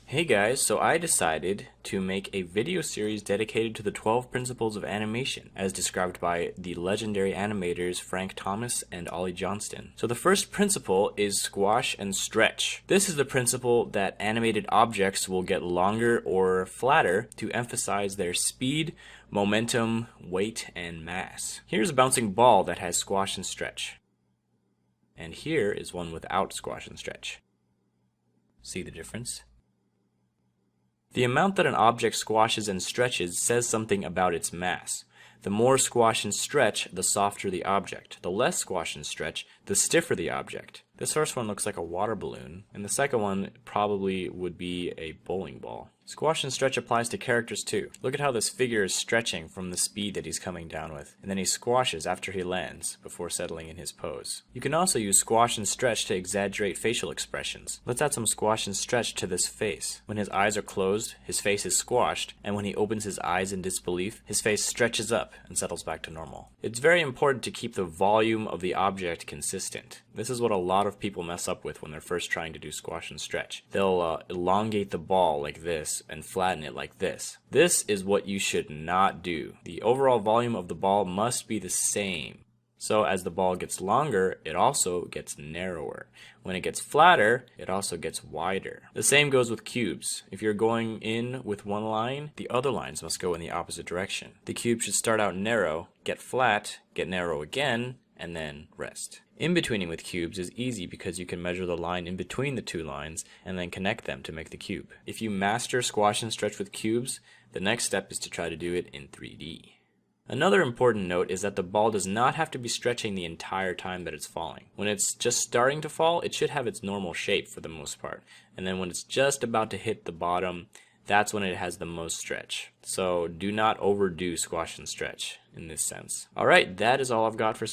Hey guys, so I decided to make a video series dedicated to the 12 principles of animation, as described by the legendary animators Frank Thomas and Ollie Johnston. So the first principle is squash and stretch. This is the principle that animated objects will get longer or flatter to emphasize their speed, momentum, weight, and mass. Here's a bouncing ball that has squash and stretch. And here is one without squash and stretch. See the difference? The amount that an object squashes and stretches says something about its mass. The more squash and stretch, the softer the object. The less squash and stretch, the stiffer the object. This first one looks like a water balloon, and the second one probably would be a bowling ball. Squash and stretch applies to characters too. Look at how this figure is stretching from the speed that he's coming down with, and then he squashes after he lands, before settling in his pose. You can also use squash and stretch to exaggerate facial expressions. Let's add some squash and stretch to this face. When his eyes are closed, his face is squashed, and when he opens his eyes in disbelief, his face stretches up and settles back to normal. It's very important to keep the volume of the object consistent. This is what a lot of people mess up with when they're first trying to do squash and stretch. They'll elongate the ball like this and flatten it like this. This is what you should not do. The overall volume of the ball must be the same. So as the ball gets longer, it also gets narrower. When it gets flatter, it also gets wider. The same goes with cubes. If you're going in with one line, the other lines must go in the opposite direction. The cube should start out narrow, get flat, get narrow again, and then rest. In-betweening with cubes is easy because you can measure the line in between the two lines and then connect them to make the cube. If you master squash and stretch with cubes, the next step is to try to do it in 3D. Another important note is that the ball does not have to be stretching the entire time that it's falling. When it's just starting to fall, it should have its normal shape for the most part. And then when it's just about to hit the bottom, that's when it has the most stretch. So do not overdo squash and stretch in this sense. Alright, that is all I've got for